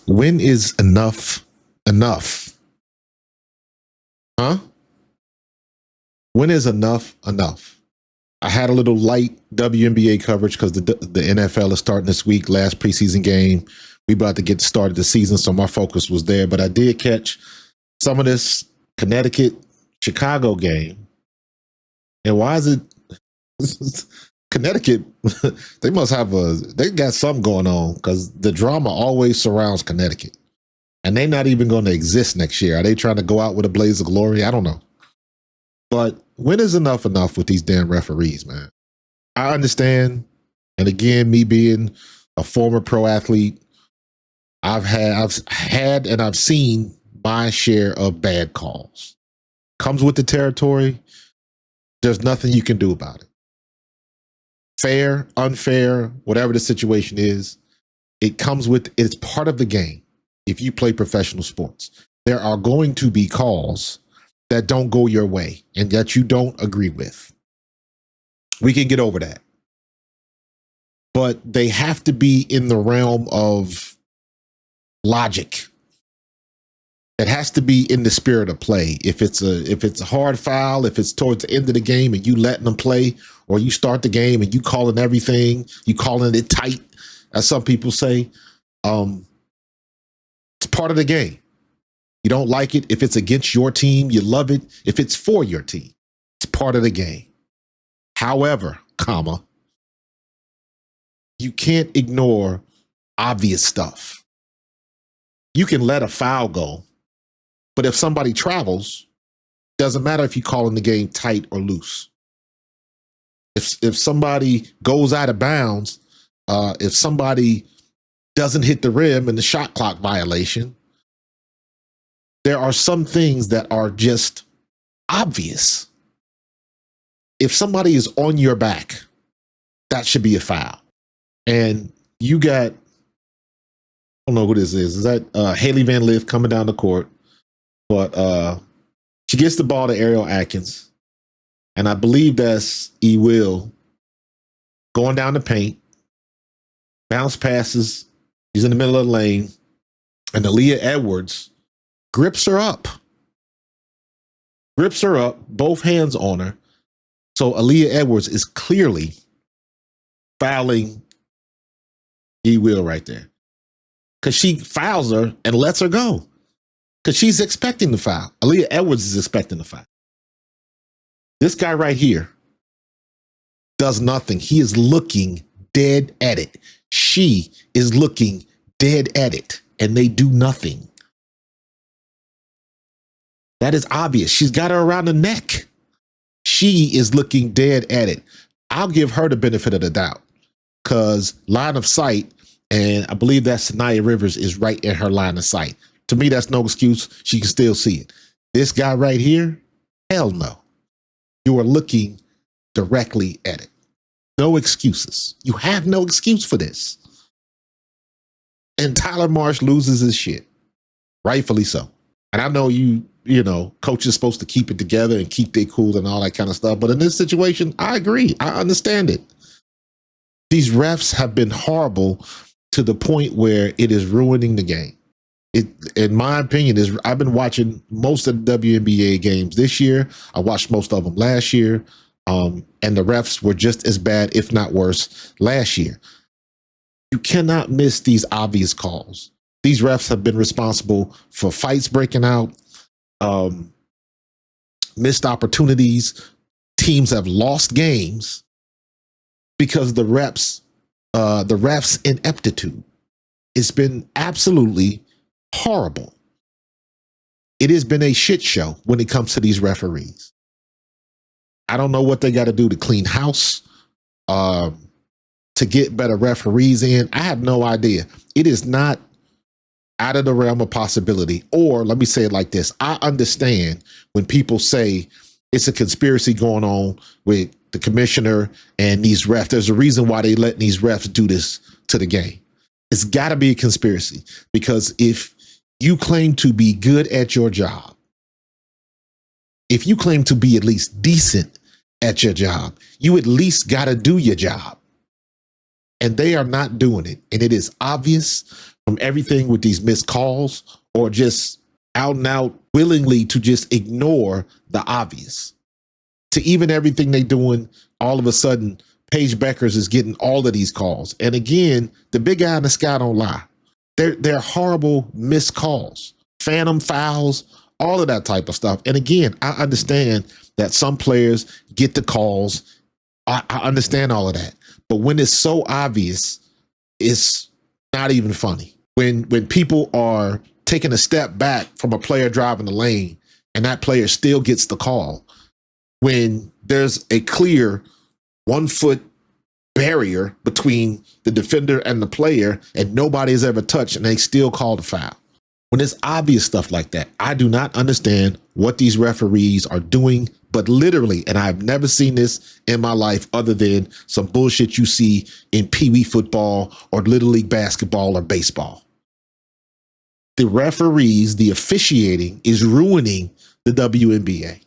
When is enough enough? Huh? When is enough enough? I had a little light WNBA coverage because the NFL is starting this week, last preseason game. We about to get started the season, so my focus was there. But I did catch some of this Connecticut Chicago game. And why is it Connecticut? They must have they got something going on because the drama always surrounds Connecticut. And they're not even going to exist next year. Are they trying to go out with a blaze of glory? I don't know. But when is enough with these damn referees, man? I understand. And again, me being a former pro athlete, I've had and I've seen my share of bad calls. Comes with the territory. There's nothing you can do about it. Fair, unfair, whatever the situation is, it's part of the game. If you play professional sports, there are going to be calls that don't go your way and that you don't agree with. We can get over that. But they have to be in the realm of logic. It has to be in the spirit of play. If it's a hard foul, if it's towards the end of the game and you letting them play, or you start the game and you calling everything, you calling it tight, as some people say, it's part of the game. You don't like it. If it's against your team, you love it. If it's for your team, it's part of the game. However, you can't ignore obvious stuff. You can let a foul go, but if somebody travels, doesn't matter if you calling the game tight or loose. If somebody goes out of bounds, if somebody doesn't hit the rim in the shot clock violation, there are some things that are just obvious. If somebody is on your back, that should be a foul. And you got, I don't know who this is. Is that Haley Van Lith coming down the court? But she gets the ball to Ariel Atkins. And I believe that's E. Will going down the paint. Bounce passes. He's in the middle of the lane. And Aaliyah Edwards grips her up, both hands on her. So Aaliyah Edwards is clearly fouling E. Will right there. Because she fouls her and lets her go. Because she's expecting the foul. Aaliyah Edwards is expecting the foul. This guy right here does nothing. He is looking dead at it. She is looking dead at it. And they do nothing. That is obvious. She's got her around the neck. She is looking dead at it. I'll give her the benefit of the doubt because line of sight, and I believe that Sanaya Rivers is right in her line of sight. To me, that's no excuse. She can still see it. This guy right here, hell no. You are looking directly at it. No excuses. You have no excuse for this. And Tyler Marsh loses his shit. Rightfully so. And I know coach is supposed to keep it together and keep their cool and all that kind of stuff. But in this situation, I agree. I understand it. These refs have been horrible to the point where it is ruining the game. It, in my opinion, I've been watching most of the WNBA games this year. I watched most of them last year. And the refs were just as bad, if not worse, last year. You cannot miss these obvious calls. These refs have been responsible for fights breaking out, missed opportunities. Teams have lost games because the refs' ineptitude. It's been absolutely horrible. It has been a shit show when it comes to these referees. I don't know what they got to do to clean house, to get better referees in. I have no idea. It is not out of the realm of possibility. Or let me say it like this. I understand when people say it's a conspiracy going on with the commissioner and these refs. There's a reason why they let these refs do this to the game. It's got to be a conspiracy because if you claim to be good at your job, if you claim to be at least decent at your job, you at least got to do your job. And they are not doing it. And it is obvious from everything with these missed calls or just out and out willingly to just ignore the obvious to even everything they doing. All of a sudden, Paige Beckers is getting all of these calls. And again, the big guy in the sky don't lie. They're horrible missed calls, phantom fouls, all of that type of stuff. And again, I understand that some players get the calls. I understand all of that. But when it's so obvious, it's not even funny. When people are taking a step back from a player driving the lane and that player still gets the call, when there's a clear 1 foot barrier between the defender and the player and nobody's ever touched and they still call the foul. When it's obvious stuff like that, I do not understand what these referees are doing, but literally, and I've never seen this in my life other than some bullshit you see in Pee Wee football or Little League basketball or baseball. The referees, the officiating is ruining the WNBA.